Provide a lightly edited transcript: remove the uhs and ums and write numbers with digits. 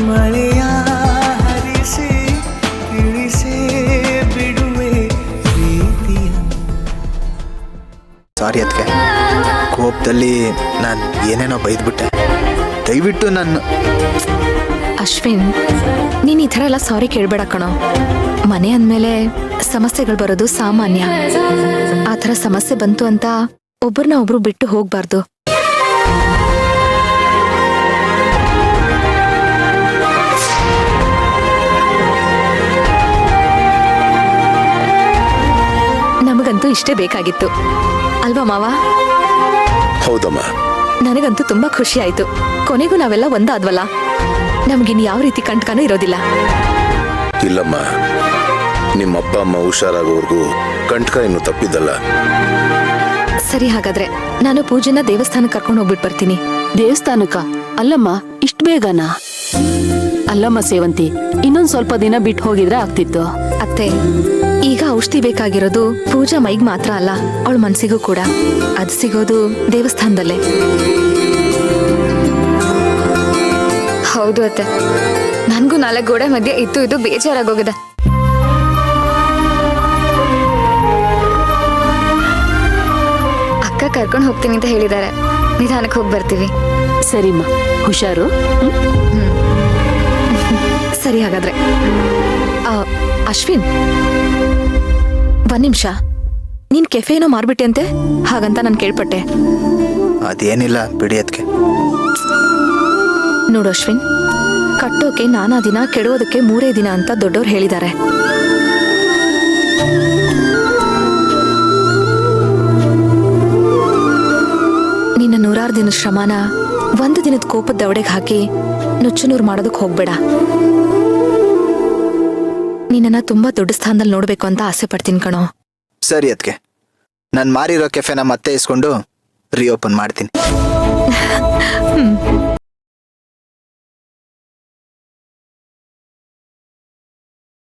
ಮಳೆಯ ಹರಿಸಿ ತಿಳಿಸೇ ಬಿಡುವೆ ಪ್ರೀತಿಯ. ಸಾರಿ ಅದಕ್ಕೆ, ಕೋಪದಲ್ಲಿ ನಾನು ಏನೇನೋ ಬೈದ್ಬಿಟ್ಟೆ. ದಯವಿಟ್ಟು ನನ್ನ ಅಶ್ವಿನ್, ನೀನ್ ಈ ಥರ ಎಲ್ಲ ಸಾರಿ ಕೇಳ್ಬೇಡ ಕಣೋ. ಮನೆ ಅಂದ್ಮೇಲೆ ಸಮಸ್ಯೆಗಳು ಬರೋದು ಸಾಮಾನ್ಯ. ಆ ಥರ ಸಮಸ್ಯೆ ಬಂತು ಅಂತ ಒಬ್ಬರನ್ನ ಒಬ್ರು ಬಿಟ್ಟು ಹೋಗ್ಬಾರ್ದು. ನಮಗಂತೂ ಇಷ್ಟೇ ಬೇಕಾಗಿತ್ತು ಅಲ್ವಾ ಮಾವ? ಹೌದಮ್ಮ. ನನಗಂತೂ ತುಂಬಾ ಖುಷಿ ಆಯ್ತು. ಕೊನೆಗೂ ನಾವೆಲ್ಲ ಒಂದಾದ್ವಲ್ಲ. ನಮ್ಗಿನ್ ಯಾವ ರೀತಿ ಕಂಟಕನೂ ಇರೋದಿಲ್ಲ. ಇಲ್ಲಮ್ಮ, ನಿಮ್ಮ ಅಪ್ಪ ಅಮ್ಮ ಹುಷಾರಾಗೋವರೆಗೂ ಕಂಟಕ ಇನ್ನು ತಪ್ಪಿದ್ದಲ್ಲ. ಸರಿ, ಹಾಗಾದ್ರೆ ನಾನು ಪೂಜೆನ ದೇವಸ್ಥಾನಕ್ಕೆ ಕರ್ಕೊಂಡು ಹೋಗ್ಬಿಟ್ಟು ಬರ್ತೀನಿ. ದೇವಸ್ಥಾನಕ್ಕ? ಅಲ್ಲಮ್ಮ, ಇಷ್ಟ ಬೇಗನಾ? ಅಲ್ಲಮ್ಮ ಸೇವಂತಿ, ಇನ್ನೊಂದ್ ಸ್ವಲ್ಪ ದಿನ ಬಿಟ್ಟು ಹೋಗಿದ್ರೆ ಆಗ್ತಿತ್ತು. ಅತ್ತೆ, ಈಗ ಔಷಧಿ ಬೇಕಾಗಿರೋದು ಪೂಜಾ ಮೈಗ್ ಮಾತ್ರ ಅಲ್ಲ, ಅವಳ ಮನ್ಸಿಗೂ ಕೂಡ. ಅದು ಸಿಗೋದು ದೇವಸ್ಥಾನದಲ್ಲೇ. ಹೌದು ಅತ್ತೆ, ನನ್ಗೂ 4 ಗೋಡೆ ಮಧ್ಯೆ ಇದು ಬೇಜಾರಾಗೋಗಿದೆ. ಅಕ್ಕ ಕರ್ಕೊಂಡು ಹೋಗ್ತೀನಿ ಅಂತ ಹೇಳಿದ್ದಾರೆ. ನಿಧಾನಕ್ಕೆ ಹೋಗಿ ಬರ್ತೀವಿ. ಸರಿಮ್ಮ, ಹುಷಾರು. ಸರಿ, ಹಾಗಾದ್ರೆ ಅಶ್ವಿನ್, ಒಂದ್ ನಿಮಿಷ. ನೀನ್ ಕೆಫೆನೋ ಮಾರ್ಬಿಟ್ಟೆ ಅಂತೆ, ಹಾಗಂತ ನಾನು ಕೇಳ್ಪಟ್ಟೆ. ಅದೇನಿಲ್ಲ ಬಿಡಿ ಅದಕ್ಕೆ. ನೋಡು ಅಶ್ವಿನ್, ಕಟ್ಟೋಕೆ ನಾನಾ ದಿನ, ಕೆಡೋದಕ್ಕೆ 3 ದಿನ ಅಂತ ದೊಡ್ಡೋರು ಹೇಳಿದ್ದಾರೆ. ನಿನ್ನ 100 ದಿನದ ಶ್ರಮನ 1 ದಿನದ ಕೋಪದ ದವಡೆಗೆ ಹಾಕಿ ನುಚ್ಚುನೂರು ಮಾಡೋದಕ್ಕೆ ಹೋಗ್ಬೇಡ. ನಿನ್ನ ತುಂಬಾ ದೊಡ್ಡ ಸ್ಥಾನದಲ್ಲಿ ನೋಡ್ಬೇಕು ಅಂತ ಆಸೆ ಪಡ್ತೀನಿ ಕಣೋ. ಸರಿ ಅದಕ್ಕೆ, ನಾನು ಮಾರಿರೋ ಕೆಫೆನ ಮತ್ತೆ ಇಸ್ಕೊಂಡು ರೀಓಪನ್ ಮಾಡ್ತೀನಿ.